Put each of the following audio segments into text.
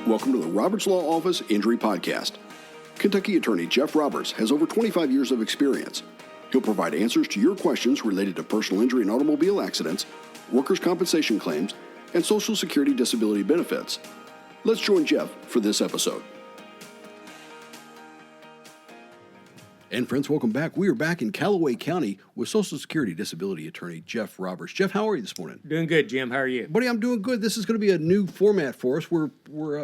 Welcome to the Roberts Law Office Injury Podcast. Kentucky attorney Jeff Roberts has over 25 years of experience. He'll provide answers to your questions related to personal injury and automobile accidents, workers' compensation claims, and Social Security disability benefits. Let's join Jeff for this episode. And friends, welcome back. We are back in Calloway County with Social Security disability attorney Jeff Roberts. Jeff, how are you this morning? Doing good, Jim. How are you? Buddy, I'm doing good. This is going to be a new format for us. We're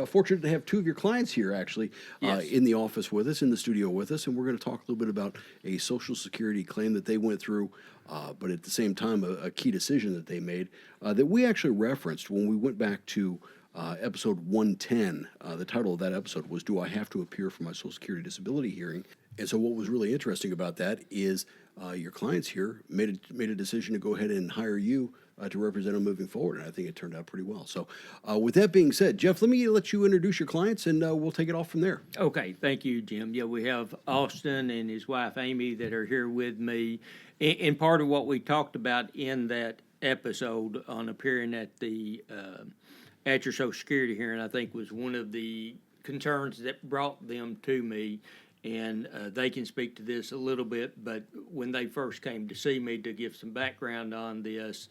fortunate to have two of your clients here, actually, in the office with us, in the studio with us, and we're going to talk a little bit about a Social Security claim that they went through, but at the same time, a key decision that they made that we actually referenced when we went back to episode 110. The title of that episode was, Do I Have to Appear for My Social Security Disability Hearing? And so what was really interesting about that is your clients here made a decision to go ahead and hire you to represent them moving forward, and I think it turned out pretty well. So with that being said, Jeff, let you introduce your clients, and we'll take it off from there. Okay, thank you, Jim. Yeah, we have Austin and his wife, Amy, that are here with me. And part of what we talked about in that episode on appearing at your Social Security hearing, I think, was one of the concerns that brought them to me. And they can speak to this a little bit, but when they first came to see me, to give some background on this,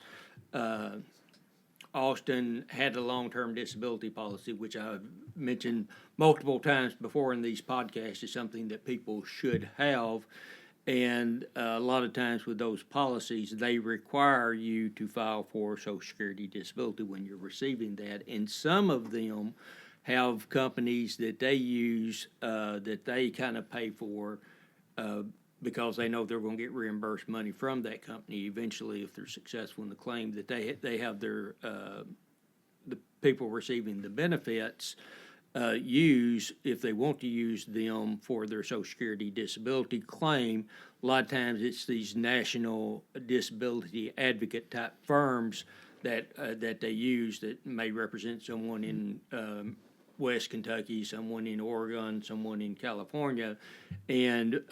Austin had a long-term disability policy, which I've mentioned multiple times before in these podcasts is something that people should have. And a lot of times with those policies, they require you to file for Social Security disability when you're receiving that. And some of them have companies that they use that they kind of pay for because they know they're going to get reimbursed money from that company eventually if they're successful in the claim, that they have their the people receiving the benefits use, if they want to use them for their Social Security disability claim. A lot of times it's these national disability advocate type firms that they use that may represent someone in West Kentucky, someone in Oregon, someone in California, and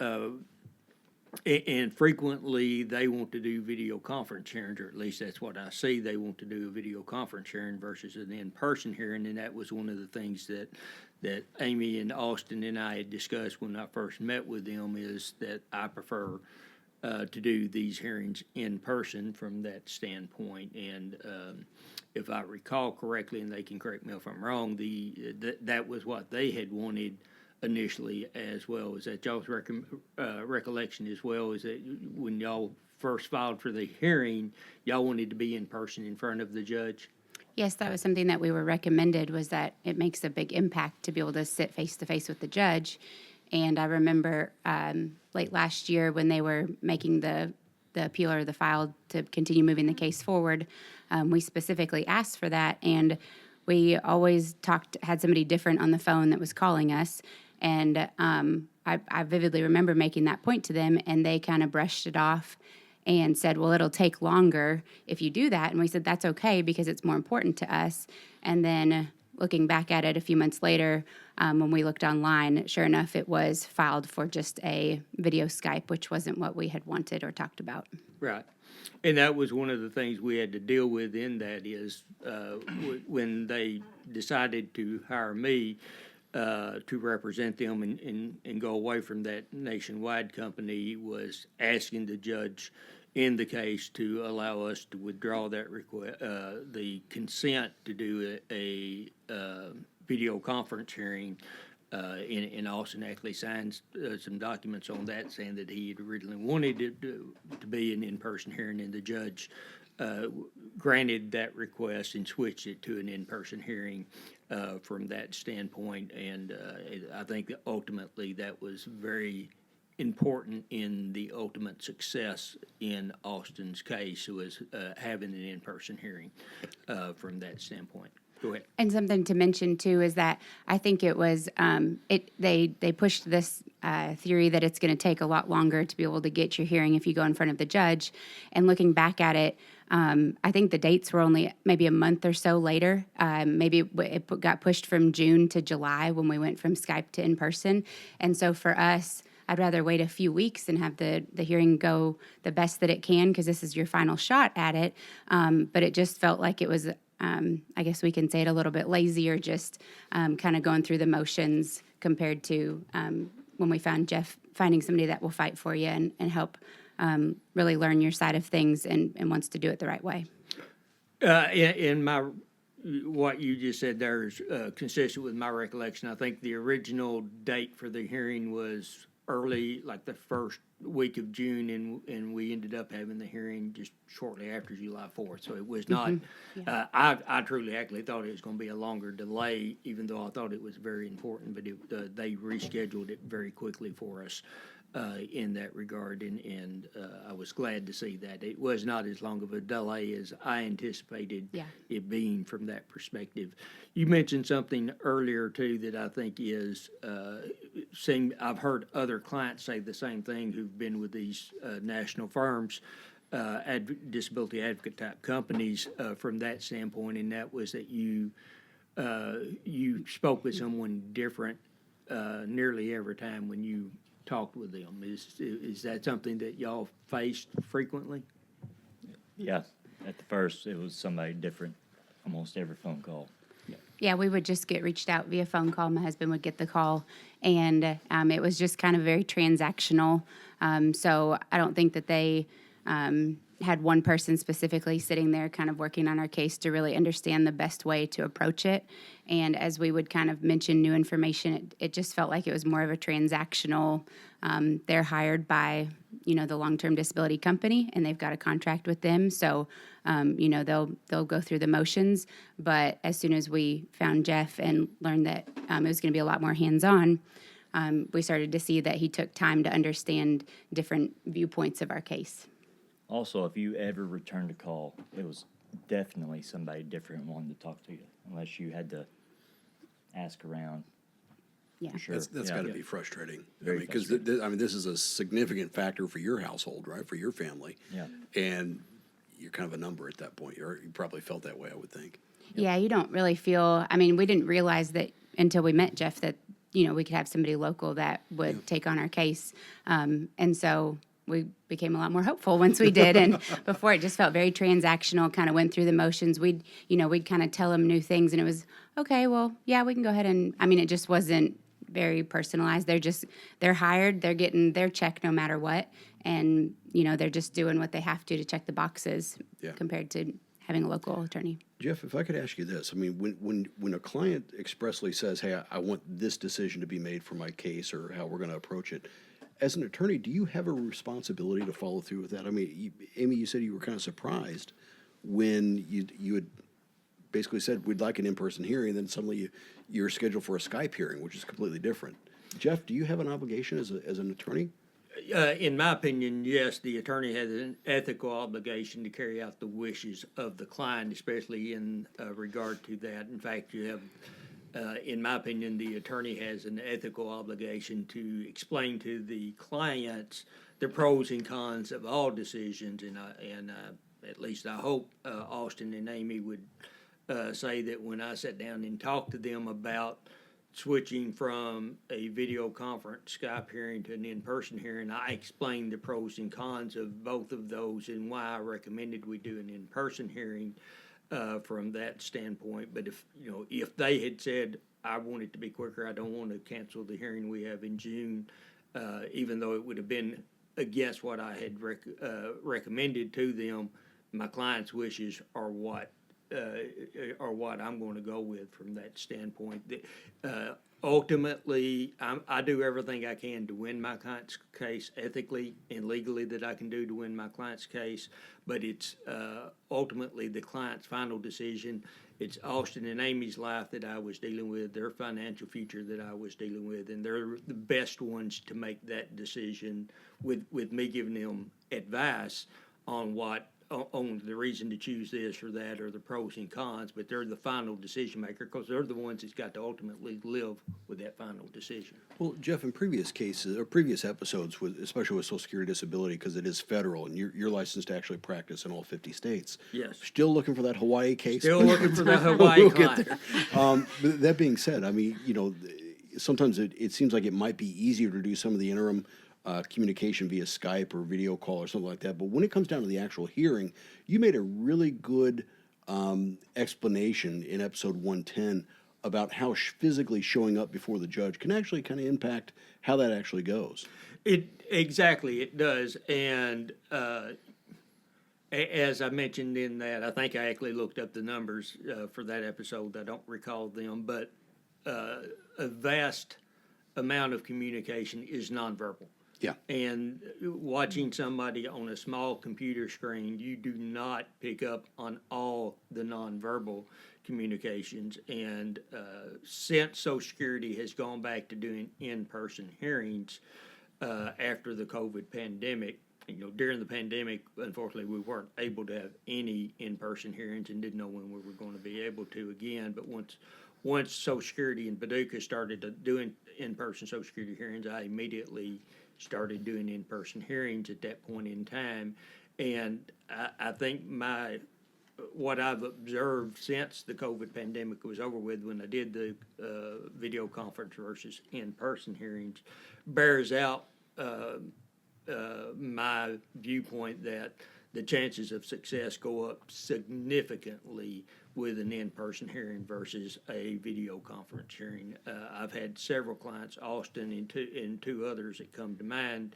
frequently they want to do video conference hearings, or at least that's what I see. They want to do a video conference hearing versus an in-person hearing, and that was one of the things that Amy and Austin and I had discussed when I first met with them, is that I prefer to do these hearings in person from that standpoint. And if I recall correctly, and they can correct me if I'm wrong, that was what they had wanted initially as well. Is that y'all's recollection as well? Is that when y'all first filed for the hearing, y'all wanted to be in person in front of the judge? Yes, that was something that we were recommended, was that it makes a big impact to be able to sit face-to-face with the judge. And I remember late last year when they were making the appeal or the file to continue moving the case forward, we specifically asked for that. And we always had somebody different on the phone that was calling us. And I vividly remember making that point to them, and they kind of brushed it off and said, well, it'll take longer if you do that. And we said, that's okay because it's more important to us. And then looking back at it a few months later, when we looked online, sure enough, it was filed for just a video Skype, which wasn't what we had wanted or talked about. Right. And that was one of the things we had to deal with in that is when they decided to hire me to represent them and go away from that nationwide company, was asking the judge in the case to allow us to withdraw that request, the consent to do a video conference hearing, and Austin actually signed some documents on that saying that he had originally wanted it to be an in-person hearing, and the judge granted that request and switched it to an in-person hearing from that standpoint. And I think that ultimately that was very important in the ultimate success in Austin's case, was having an in-person hearing from that standpoint. Go ahead. And something to mention too is that I think it was they pushed this theory that it's going to take a lot longer to be able to get your hearing if you go in front of the judge. And looking back at it, I think the dates were only maybe a month or so later. Maybe it got pushed from June to July when we went from Skype to in person. And so for us, I'd rather wait a few weeks and have the hearing go the best that it can, because this is your final shot at it. But it just felt like it was I guess we can say it a little bit lazy, or just kind of going through the motions compared to when we found Jeff, finding somebody that will fight for you and help really learn your side of things and wants to do it the right way. In my, what you just said there is consistent with my recollection. I think the original date for the hearing was early, like the first week of June, and we ended up having the hearing just shortly after July 4th. So it was not, I truly actually thought it was going to be a longer delay, even though I thought it was very important, but they rescheduled it very quickly for us. In that regard, and I was glad to see that. It was not as long of a delay as I anticipated it being from that perspective. You mentioned something earlier, too, that I think is, I've heard other clients say the same thing who've been with these national firms, disability advocate type companies from that standpoint, and that was that you spoke with someone different nearly every time when you talked with them. Is that something that y'all faced frequently? Yeah, at the first, it was somebody different almost every phone call. Yeah, we would just get reached out via phone call. My husband would get the call, and it was just kind of very transactional. So I don't think that they had one person specifically sitting there kind of working on our case to really understand the best way to approach it. And as we would kind of mention new information, it just felt like it was more of a transactional. They're hired by, the long-term disability company, and they've got a contract with them. So, they'll go through the motions. But as soon as we found Jeff and learned that it was going to be a lot more hands-on, we started to see that he took time to understand different viewpoints of our case. Also, if you ever returned a call, it was definitely somebody different wanting to talk to you, unless you had to ask around. Yeah. For sure. That's got to be frustrating. Very Because this is a significant factor for your household, right? For your family. Yeah. And you're kind of a number at that point. Or you probably felt that way, I would think. Yeah, you don't really feel, we didn't realize that until we met Jeff that, we could have somebody local that would take on our case. And so we became a lot more hopeful once we did. And before, it just felt very transactional, kind of went through the motions. We'd kind of tell them new things, and it was, okay, well, yeah, we can go ahead and, it just wasn't very personalized. They're hired, they're getting their check no matter what. And, they're just doing what they have to check the boxes compared to having a local attorney. Jeff, if I could ask you this, when a client expressly says, hey, I want this decision to be made for my case or how we're going to approach it, as an attorney, do you have a responsibility to follow through with that? Amy, you said you were kind of surprised when you had basically said we'd like an in-person hearing, and then suddenly you're scheduled for a Skype hearing, which is completely different. Jeff, do you have an obligation as an attorney? In my opinion, yes, the attorney has an ethical obligation to carry out the wishes of the client, especially in regard to that. In fact, you have, in my opinion, the attorney has an ethical obligation to explain to the clients the pros and cons of all decisions. And at least I hope Austin and Amy would say that when I sat down and talked to them about switching from a video conference Skype hearing to an in-person hearing, I explained the pros and cons of both of those and why I recommended we do an in-person hearing from that standpoint. But if they had said, I want it to be quicker, I don't want to cancel the hearing we have in June, even though it would have been against what I had recommended to them, my client's wishes are what I'm going to go with from that standpoint. Ultimately, I do everything I can to win my client's case ethically and legally that I can do to win my client's case, but it's ultimately the client's final decision. It's Austin and Amy's life that I was dealing with, their financial future that I was dealing with, and they're the best ones to make that decision with me giving them advice on on the reason to choose this or that or the pros and cons, but they're the final decision maker because they're the ones that's got to ultimately live with that final decision. Well, Jeff, in previous cases or previous episodes, especially with Social Security Disability, because it is federal and you're licensed to actually practice in all 50 states. Yes. Still looking for that Hawaii case. Still looking for the Hawaii client. But that being said, sometimes it seems like it might be easier to do some of the interim communication via Skype or video call or something like that. But when it comes down to the actual hearing, you made a really good explanation in episode 110 about how physically showing up before the judge can actually kind of impact how that actually goes. It does, and as I mentioned in that, I think I actually looked up the numbers for that episode. I don't recall them, but a vast amount of communication is nonverbal. Yeah. And watching somebody on a small computer screen, you do not pick up on all the nonverbal communications. And since Social Security has gone back to doing in-person hearings after the COVID pandemic, during the pandemic, unfortunately, we weren't able to have any in-person hearings and didn't know when we were going to be able to again. But once Social Security in Paducah started doing in-person Social Security hearings, I immediately started doing in-person hearings at that point in time. And I think what I've observed since the COVID pandemic was over with, when I did the video conference versus in-person hearings, bears out my viewpoint that the chances of success go up significantly with an in-person hearing versus a video conference hearing. I've had several clients, Austin and two others that come to mind,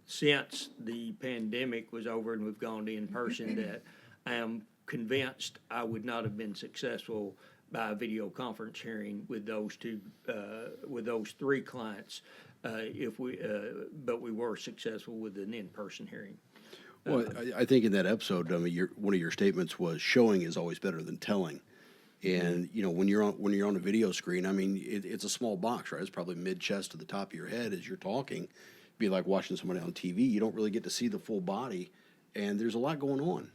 since the pandemic was over and we've gone to in-person, that I am convinced I would not have been successful by a video conference hearing with those three clients but we were successful with an in-person hearing. Well, I think in that episode, I mean, one of your statements was showing is always better than telling. And when you're on a video screen, I mean, it's a small box, right? It's probably mid-chest to the top of your head as you're talking. Be like watching somebody on TV. You don't really get to see the full body, and there's a lot going on.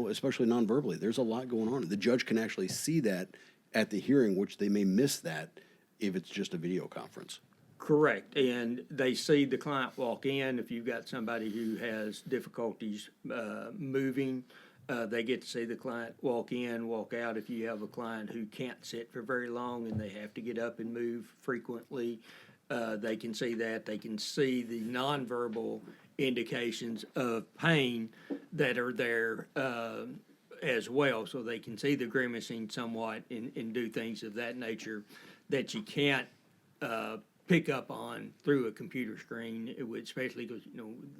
Especially non-verbally, there's a lot going on. The judge can actually see that at the hearing, which they may miss that if it's just a video conference. Correct, and they see the client walk in. If you've got somebody who has difficulties moving, they get to see the client walk in, walk out. If you have a client who can't sit for very long and they have to get up and move frequently, they can see that. They can see the nonverbal indications of pain that are there as well, so they can see the grimacing somewhat and do things of that nature that you can't pick up on through a computer screen. Especially because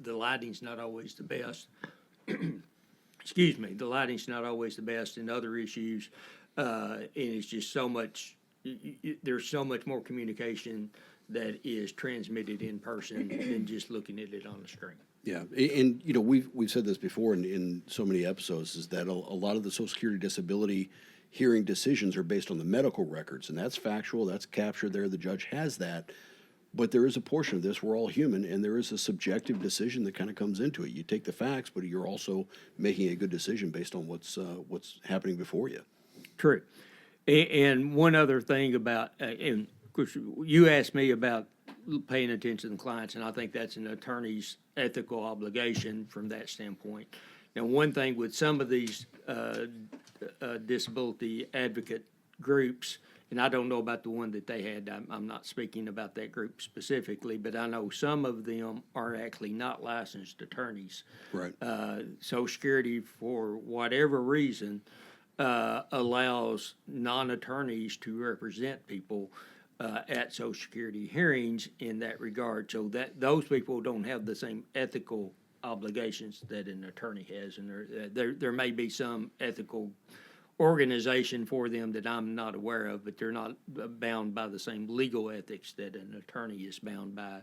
the lighting's not always the best. Excuse me, the lighting's not always the best, and other issues, and it's just so much. There's so much more communication that is transmitted in person than just looking at it on the screen. Yeah, and we've said this before in so many episodes, is that a lot of the Social Security disability hearing decisions are based on the medical records, and that's factual, that's captured there, the judge has that, but there is a portion of this, we're all human, and there is a subjective decision that kind of comes into it. You take the facts, but you're also making a good decision based on what's happening before you. True. And one other thing about, and of course, you asked me about paying attention to the clients, and I think that's an attorney's ethical obligation from that standpoint. Now, one thing with some of these disability advocate groups, and I don't know about the one that they had, I'm not speaking about that group specifically, but I know some of them are actually not licensed attorneys. Right. Social Security, for whatever reason, allows non-attorneys to represent people at Social Security hearings in that regard, so that those people don't have the same ethical obligations that an attorney has, and there may be some ethical organization for them that I'm not aware of, but they're not bound by the same legal ethics that an attorney is bound by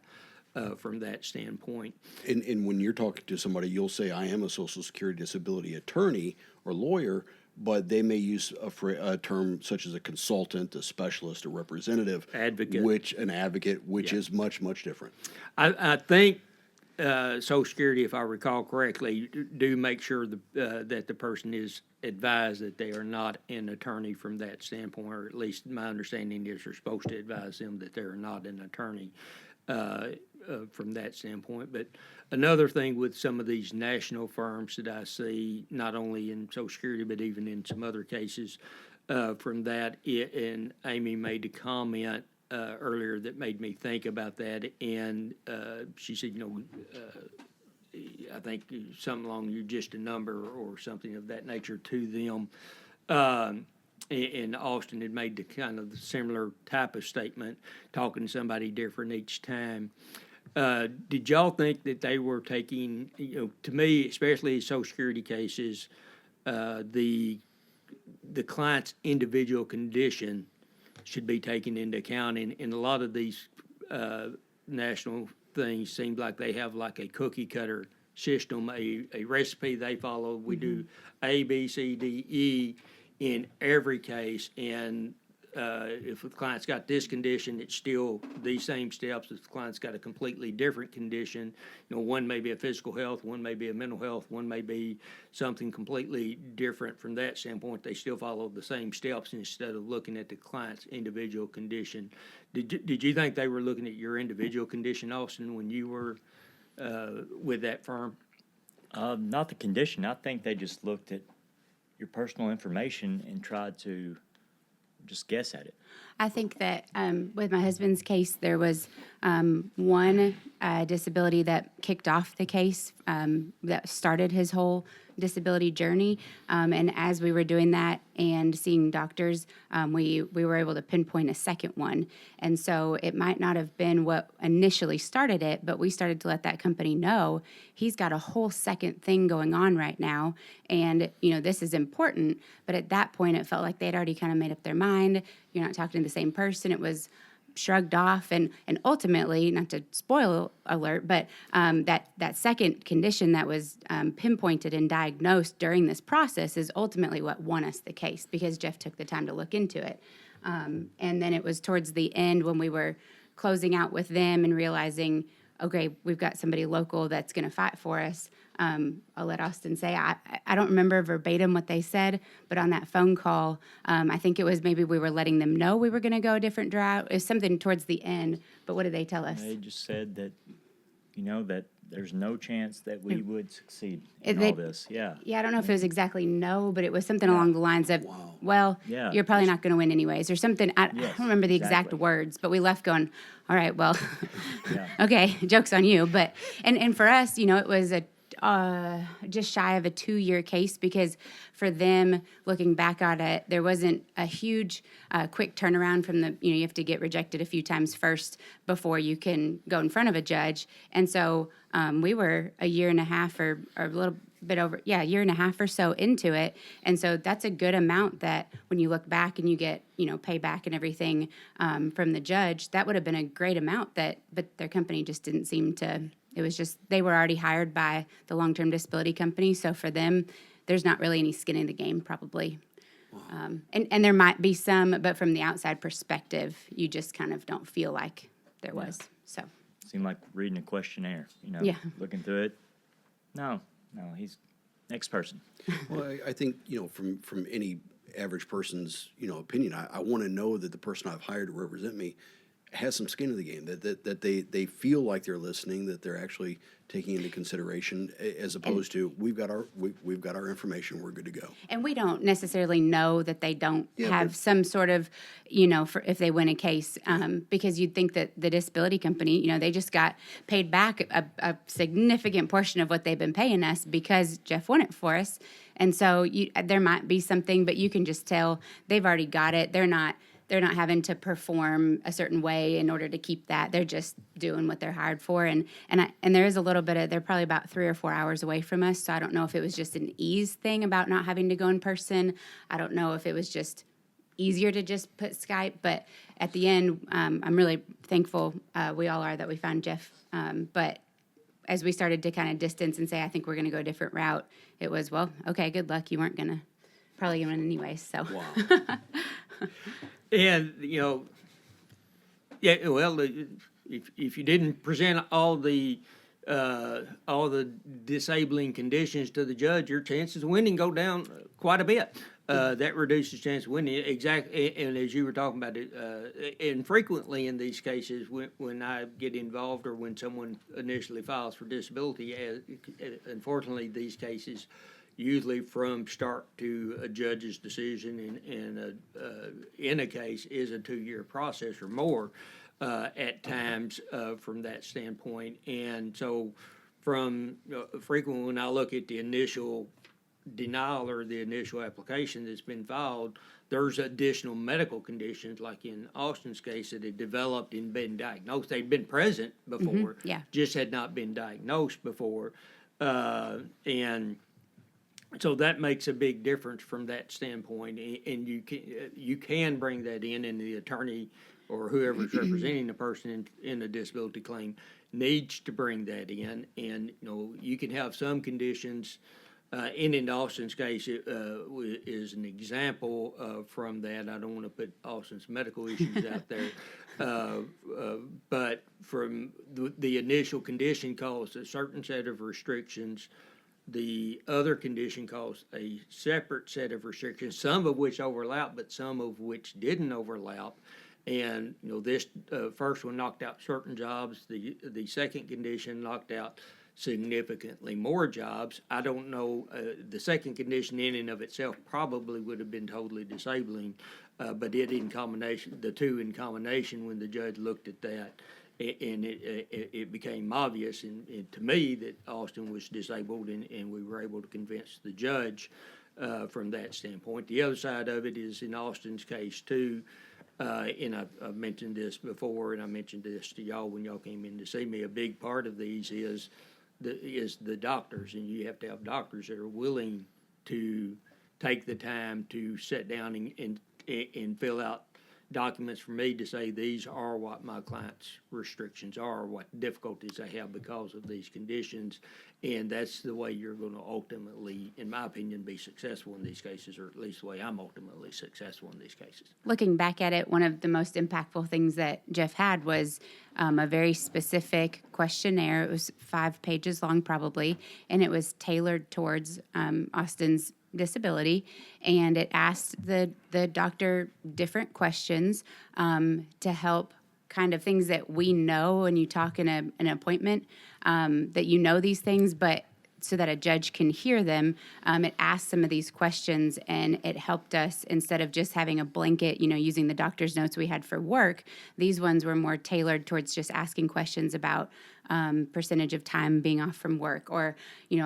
from that standpoint. And when you're talking to somebody, you'll say, I am a Social Security disability attorney or lawyer, but they may use a term such as a consultant, a specialist, a representative. Advocate. An advocate, which is much, much different. I think Social Security, if I recall correctly, do make sure that the person is advised that they are not an attorney from that standpoint, or at least my understanding is they're supposed to advise them that they're not an attorney from that standpoint. But another thing with some of these national firms that I see, not only in Social Security but even in some other cases from that, and Amy made a comment earlier that made me think about that, and she said, I think something along you're just a number or something of that nature to them. And Austin had made the kind of similar type of statement, talking to somebody different each time. Did y'all think that they were taking, to me, especially in Social Security cases, the client's individual condition should be taken into account? In a lot of these national things, seems like they have like a cookie cutter system, a recipe they follow. We do A, B, C, D, E in every case, and if the client's got this condition, it's still these same steps. If the client's got a completely different condition, one may be a physical health, one may be a mental health, one may be something completely different from that standpoint, they still follow the same steps instead of looking at the client's individual condition. Did you think they were looking at your individual condition, Austin, when you were with that firm? Not the condition. I think they just looked at your personal information and tried to just guess at it. I think that with my husband's case, there was one disability that kicked off the case that started his whole disability journey. And as we were doing that and seeing doctors, we were able to pinpoint a second one. And so it might not have been what initially started it, but we started to let that company know he's got a whole second thing going on right now. And, this is important. But at that point, it felt like they'd already kind of made up their mind. You're not talking to the same person. It was shrugged off, and ultimately, not to spoil alert, but that second condition that was pinpointed and diagnosed during this process is ultimately what won us the case, because Jeff took the time to look into it. And then it was towards the end when we were closing out with them and realizing, okay, we've got somebody local that's going to fight for us. I'll let Austin say, I don't remember verbatim what they said, but on that phone call, I think it was maybe we were letting them know we were going to go a different route. It was something towards the end, but what did they tell us? They just said that, that there's no chance that we would succeed It- in they- all this. Yeah. Yeah, I don't know if it was exactly no, but it was something along the lines of, well, Yeah. you're probably not going to win anyways, or something. I Yes, don't remember the exact exactly. words, but we left going, all right, well, Yeah. okay, joke's on you. But and for us, it was a just shy of a 2-year case, because for them, looking back at it, there wasn't a huge quick turnaround from the, you have to get rejected a few times first before you can go in front of a judge. And so we were a year and a half or a little bit over, a year and a half or so into it. And so that's a good amount that when you look back and you get, payback and everything from the judge, that would have been a great amount but their company just didn't seem to. It was just, they were already hired by the long-term disability company. So for them, there's not really any skin in the game, probably. And there might be some, but from the outside perspective, you just kind of don't feel like there was. So, Seemed like reading a questionnaire, Yeah. looking through it. No, he's next person. Well, I think, from any average person's, opinion, I want to know that the person I've hired to represent me has some skin in the game, that they feel like they're listening, that they're actually taking into consideration, as opposed to we've got our information, we're good to go. and we don't necessarily know that they don't Yeah, have but- some sort of, for if they win a case, because you'd think that the disability company, they just got paid back a significant portion of what they've been paying us because Jeff won it for us. And so there might be something, but you can just tell they've already got it. They're not having to perform a certain way in order to keep that. They're just doing what they're hired for. And there is a little bit of, they're probably about 3 or 4 hours away from us. So I don't know if it was just an ease thing about not having to go in person. I don't know if it was just easier to just put Skype. But at the end, I'm really thankful, we all are, that we found Jeff. But as we started to kind of distance and say, I think we're going to go a different route, it was, well, okay, good luck. You weren't going to probably win anyway. So. Wow. And, if you didn't present all the disabling conditions to the judge, your chances of winning go down quite a bit. That reduces chance of winning. Exactly, and as you were talking about it, and frequently in these cases, when I get involved or when someone initially files for disability, unfortunately, these cases usually from start to a judge's decision in a case is a 2-year process or more at times from that standpoint. And so from, frequently when I look at the initial denial or the initial application that's been filed, there's additional medical conditions, like in Austin's case, that had developed and been diagnosed. They'd been present before, yeah. just had not been diagnosed before. And so that makes a big difference from that standpoint, and you can bring that in, and the attorney or whoever's representing the person in a disability claim needs to bring that in. And, you can have some conditions, in Austin's case, is an example from that. I don't want to put Austin's medical issues out there. But from the initial condition caused a certain set of restrictions. The other condition caused a separate set of restrictions, some of which overlap, but some of which didn't overlap. And, this first one knocked out certain jobs. The second condition knocked out significantly more jobs. I don't know, the second condition in and of itself probably would have been totally disabling, but the two in combination, when the judge looked at that, and it became obvious and to me that Austin was disabled, and we were able to convince the judge from that standpoint. The other side of it is in Austin's case too, and I've mentioned this before, and I mentioned this to y'all when y'all came in to see me. A big part of these is the doctors, and you have to have doctors that are willing to take the time to sit down and fill out documents for me to say these are what my client's restrictions are, what difficulties they have because of these conditions, and that's the way you're going to ultimately, in my opinion, be successful in these cases, or at least the way I'm ultimately successful in these cases. Looking back at it, one of the most impactful things that Jeff had was a very specific questionnaire. It was 5 pages long probably, and it was tailored towards Austin's disability, and it asked the doctor different questions to help kind of things that we know when you talk in an appointment, that these things, but so that a judge can hear them. It asked some of these questions, and it helped us, instead of just having a blanket, using the doctor's notes we had for work. These ones were more tailored towards just asking questions about percentage of time being off from work, or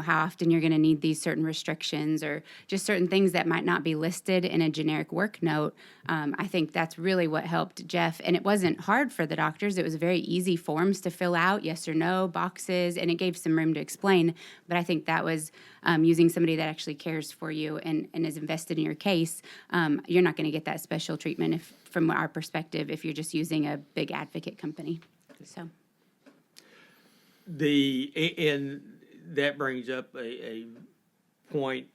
how often you're going to need these certain restrictions, or just certain things that might not be listed in a generic work note. I think that's really what helped Jeff, and it wasn't hard for the doctors. It was very easy forms to fill out, yes or no boxes, and it gave some room to explain. But I think that was using somebody that actually cares for you and is invested in your case. You're not going to get that special treatment from our perspective if you're just using a big advocate company. So. And that brings up a point.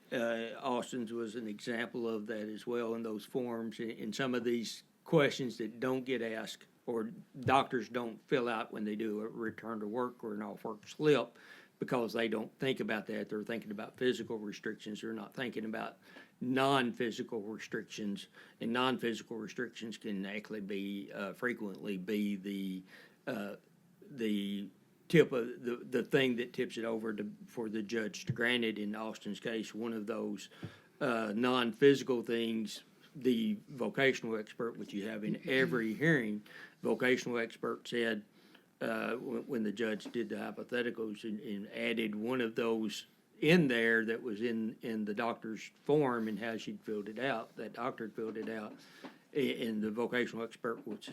Austin's was an example of that as well in those forms. In some of these questions that don't get asked, or doctors don't fill out when they do a return to work or an off work slip, because they don't think about that. They're thinking about physical restrictions. They're not thinking about non-physical restrictions, and non-physical restrictions can actually be frequently be the tip of the thing that tips it over for the judge to grant it. In Austin's case, one of those non-physical things, the vocational expert, which you have in every hearing, vocational expert said, when the judge did the hypotheticals and added one of those in there that was in the doctor's form and how she'd filled it out, that doctor had filled it out, and the vocational expert was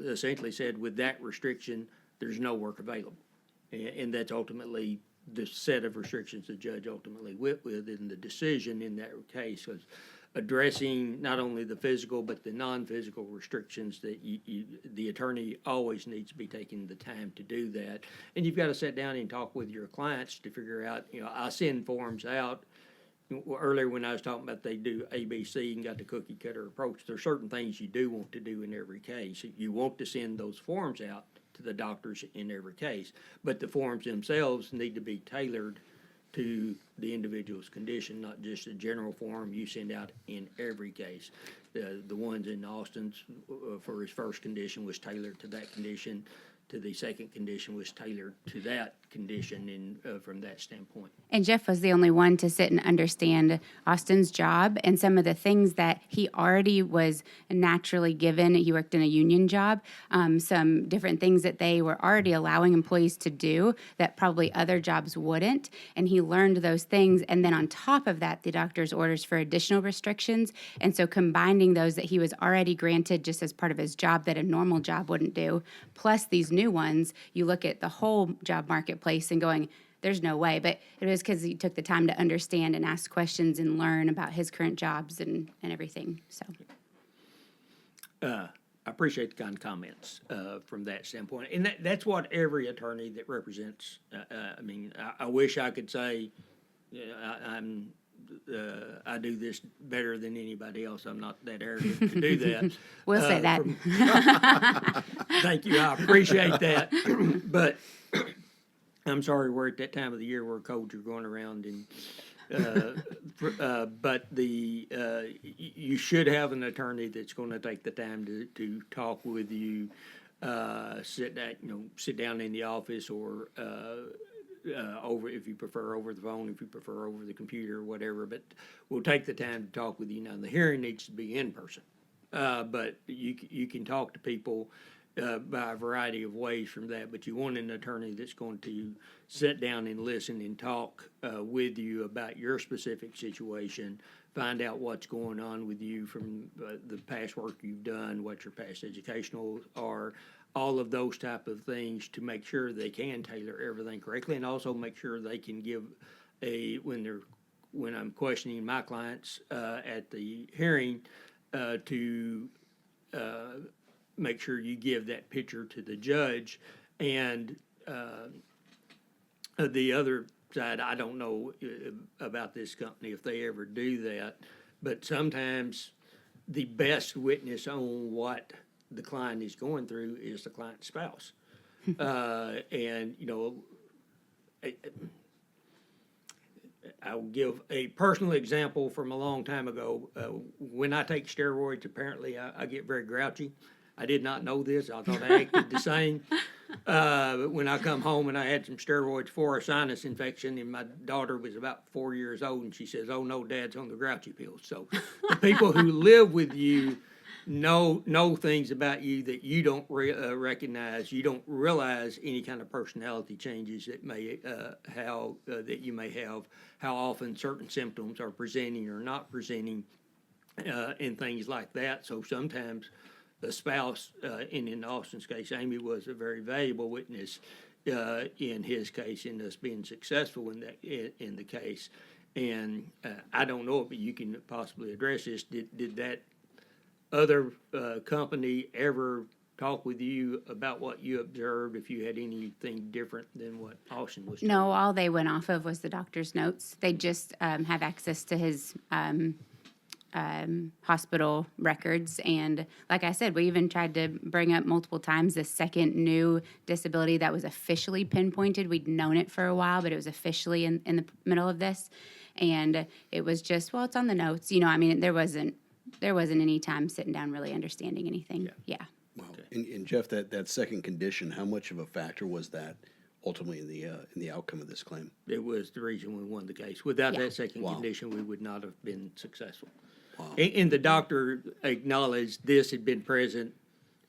essentially said, with that restriction, there's no work available. And that's ultimately the set of restrictions the judge ultimately went with in the decision in that case, was addressing not only the physical but the non-physical restrictions that the attorney always needs to be taking the time to do that. And you've got to sit down and talk with your clients to figure out, I send forms out. Earlier when I was talking about they do ABC and got the cookie cutter approach, there are certain things you do want to do in every case. You want to send those forms out to the doctors in every case, but the forms themselves need to be tailored to the individual's condition, not just a general form you send out in every case. The ones in Austin's for his first condition was tailored to that condition. to the second condition was tailored to that condition from that standpoint. And Jeff was the only one to sit and understand Austin's job and some of the things that he already was naturally given. He worked in a union job, some different things that they were already allowing employees to do that probably other jobs wouldn't. And he learned those things. And then on top of that, the doctor's orders for additional restrictions. And so combining those that he was already granted just as part of his job that a normal job wouldn't do, plus these new ones, you look at the whole job marketplace and going, there's no way. But it was because he took the time to understand and ask questions and learn about his current jobs and everything. So I appreciate the kind of comments from that standpoint. And that's what every attorney that represents, I wish I could say I do this better than anybody else. I'm not that arrogant to do that. we'll say that. Thank you. I appreciate that. But I'm sorry we're at that time of the year where colds are going around, and but you should have an attorney that's going to take the time to talk with you, sit down in the office, or over, if you prefer over the phone, if you prefer over the computer or whatever. But we'll take the time to talk with you. Now the hearing needs to be in person, but you can talk to people by a variety of ways from that, but you want an attorney that's going to sit down and listen and talk with you about your specific situation, find out what's going on with you from the past work you've done, what your past educational are, all of those type of things, to make sure they can tailor everything correctly, and also make sure they can give when I'm questioning my clients at the hearing to make sure you give that picture to the judge. And the other side, I don't know about this company if they ever do that, but sometimes the best witness on what the client is going through is the client's spouse. And, I'll give a personal example from a long time ago. When I take steroids, apparently I get very grouchy. I did not know this. I thought I acted the same. But when I come home and I had some steroids for a sinus infection, and my daughter was about 4 years old, and she says, "Oh no, Dad's on the grouchy pills." So the people who live with you know things about you that you don't recognize. You don't realize any kind of personality changes that may that you may have, how often certain symptoms are presenting or not presenting, and things like that. So sometimes the spouse, in Austin's case, Amy was a very valuable witness in his case, in us being successful in the case. And I don't know, but you can possibly address this. Did that other company ever talk with you about what you observed, if you had anything different than what Austin was doing? No, all they went off of was the doctor's notes. They just have access to his hospital records. And like I said, we even tried to bring up multiple times the second new disability that was officially pinpointed. We'd known it for a while, but it was officially in the middle of this. And it was just, well, it's on the notes. There wasn't any time sitting down really understanding anything. Yeah. Wow. And Jeff, that second condition, how much of a factor was that ultimately in the outcome of this claim? It was the reason we won the case. Without that second Wow. condition, we would not have been successful. Wow. And the doctor acknowledged this had been present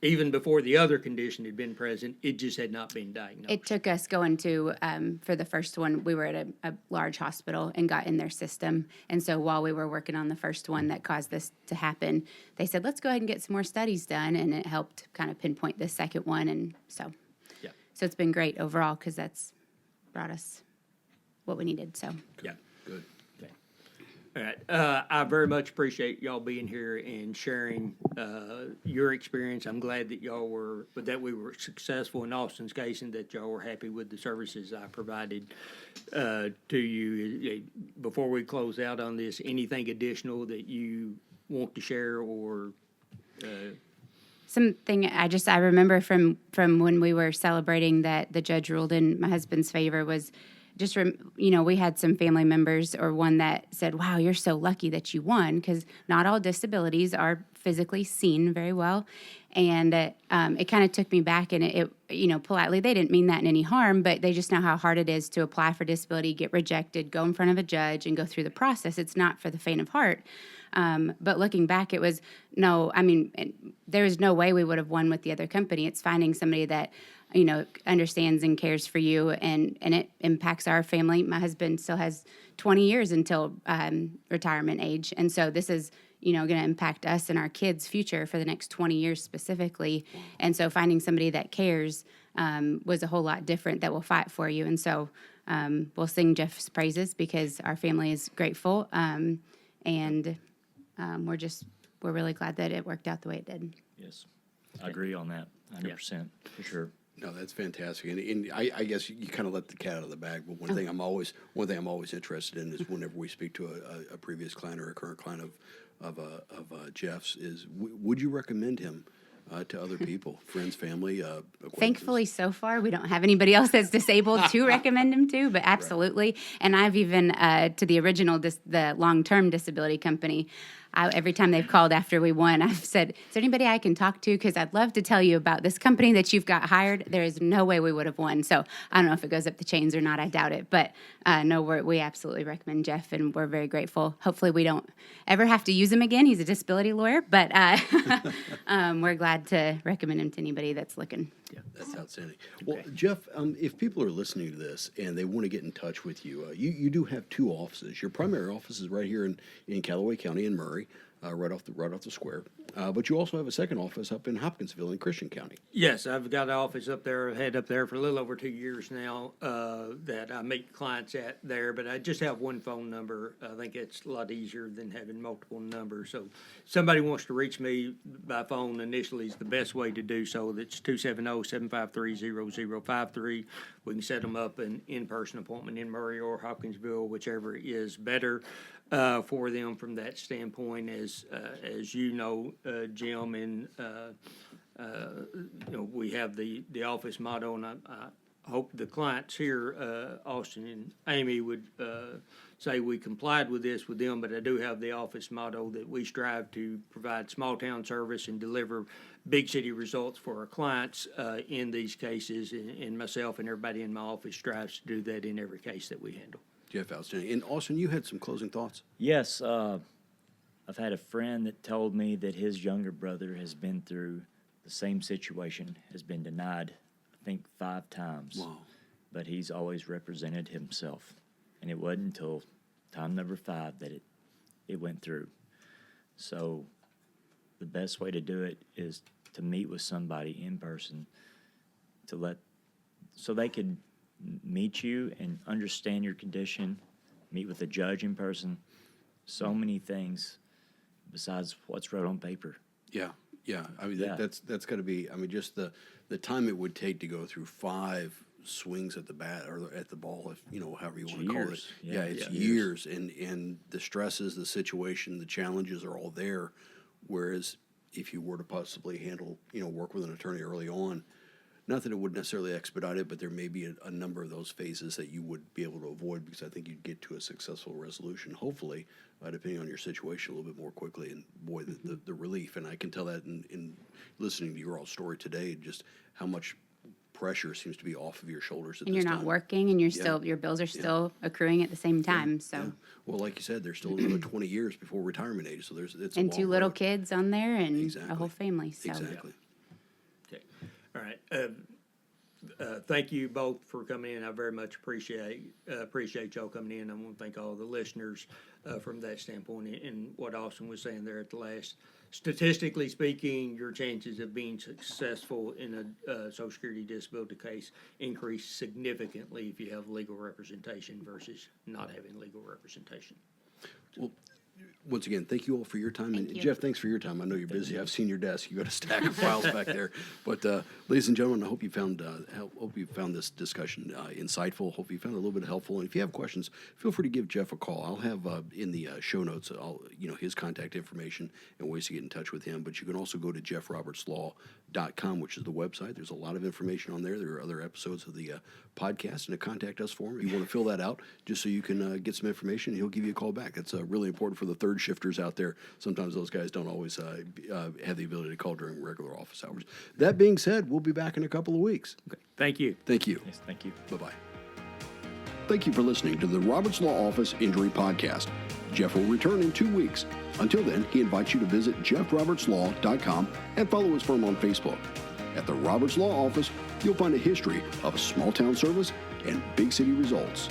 even before the other condition had been present. It just had not been diagnosed. It took us going to, for the first one, we were at a large hospital and got in their system. And so while we were working on the first one that caused this to happen, they said, let's go ahead and get some more studies done. And it helped kind of pinpoint the second one. And so it's been great overall, because that's brought us what we needed. So Yeah. Good. Okay. All right. I very much appreciate y'all being here and sharing your experience. I'm glad that we were successful in Austin's case, and that y'all were happy with the services I provided to you. Before we close out on this, anything additional that you want to share, or something I remember from when we were celebrating that the judge ruled in my husband's favor was just, we had some family members, or one that said, wow, you're so lucky that you won, because not all disabilities are physically seen very well. And it kind of took me back, and it, politely, they didn't mean that in any harm, but they just know how hard it is to apply for disability, get rejected, go in front of a judge, and go through the process. It's not for the faint of heart. But looking back, it was there was no way we would have won with the other company. It's finding somebody that, understands and cares for you, and it impacts our family. My husband still has 20 years until retirement age. And so this is, going to impact us and our kids' future for the next 20 years specifically. And so finding somebody that cares was a whole lot different, that will fight for you. And so we'll sing Jeff's praises because our family is grateful. And we're really glad that it worked out the way it did. Yes, I agree on that, 100%, for sure. No, that's fantastic, and I guess you kind of let the cat out of the bag. But one thing I'm always interested in is whenever we speak to a previous client or a current client of Jeff's, is would you recommend him to other people, friends, family, acquaintances? Thankfully, so far, we don't have anybody else that's disabled to recommend him to, but absolutely. Right. And I've even, to the original, the long-term disability company, every time they've called after we won, I've said, is there anybody I can talk to? Because I'd love to tell you about this company that you've got hired. There is no way we would have won. So I don't know if it goes up the chains or not. I doubt it. But no, we absolutely recommend Jeff, and we're very grateful. Hopefully we don't ever have to use him again. He's a disability lawyer. But we're glad to recommend him to anybody that's looking. Yeah, that's outstanding. Well, Jeff, if people are listening to this and they want to get in touch with you, you do have two offices. Your primary office is right here in Calloway County in Murray, right off the square. But you also have a second office up in Hopkinsville in Christian County. Yes, I've got an office up there, had up there for a little over 2 years now, that I meet clients at there, but I just have one phone number. I think it's a lot easier than having multiple numbers. So somebody wants to reach me by phone initially is the best way to do so. That's 270-753-0053. We can set them up an in-person appointment in Murray or Hopkinsville, whichever is better for them from that standpoint. As you know, Jim, and we have the office motto, and I hope the clients here, Austin and Amy, would say we complied with this with them, but I do have the office motto that we strive to provide small town service and deliver big city results for our clients in these cases, and myself and everybody in my office strives to do that in every case that we handle. Jeff, outstanding. And Austin, you had some closing thoughts? Yes, I've had a friend that told me that his younger brother has been through the same situation, has been denied, I think, 5 times. Wow. But he's always represented himself. And it wasn't until time number 5 that it went through. So the best way to do it is to meet with somebody in person so they could meet you and understand your condition, meet with a judge in person. So many things besides what's wrote on paper. Yeah. I mean, that's got to be. I mean, just the time it would take to go through 5 swings at the bat or at the ball, if however you want to call it. Yeah, it's years, and the stresses, the situation, the challenges are all there. Whereas if you were to possibly handle, work with an attorney early on, not that it would necessarily expedite it, but there may be a number of those phases that you would be able to avoid, because I think you'd get to a successful resolution, hopefully, depending on your situation, a little bit more quickly. And boy, the relief, and I can tell that in listening to your all story today, just how much pressure seems to be off of your shoulders at and this you're time. not working, and your bills are still accruing at the same time. So, well, like you said, there's still another 20 years before retirement age. So it's and a 2 little kids on there, and Exactly. a whole family. So. Exactly. Okay. All right. Thank you both for coming in. I very much appreciate y'all coming in. I want to thank all the listeners from that standpoint, and what Austin was saying there at the last. Statistically speaking, your chances of being successful in a Social Security disability case increase significantly if you have legal representation versus not having legal representation. Well, once again, thank you all for your time. Thank And you. Jeff, thanks for your time. I know you're busy. I've seen your desk. You got a stack of files back there. But ladies and gentlemen, I hope you found this discussion insightful. Hope you found it a little bit helpful. And if you have questions, feel free to give Jeff a call. I'll have in the show notes, his contact information and ways to get in touch with him. But you can also go to jeffrobertslaw.com, which is the website. There's a lot of information on there. There are other episodes of the podcast and a contact us form. If you want to fill that out, just so you can get some information, he'll give you a call back. That's really important for those the third shifters out there, sometimes those guys don't always have the ability to call during regular office hours. That being said, we'll be back in a couple of weeks. Okay. Thank you. Thank you. Yes, thank you. Bye-bye. Thank you for listening to the Roberts Law Office Injury Podcast. Jeff will return in 2 weeks. Until then, he invites you to visit jeffrobertslaw.com and follow his firm on Facebook. At the Roberts Law Office, you'll find a history of small town service and big city results.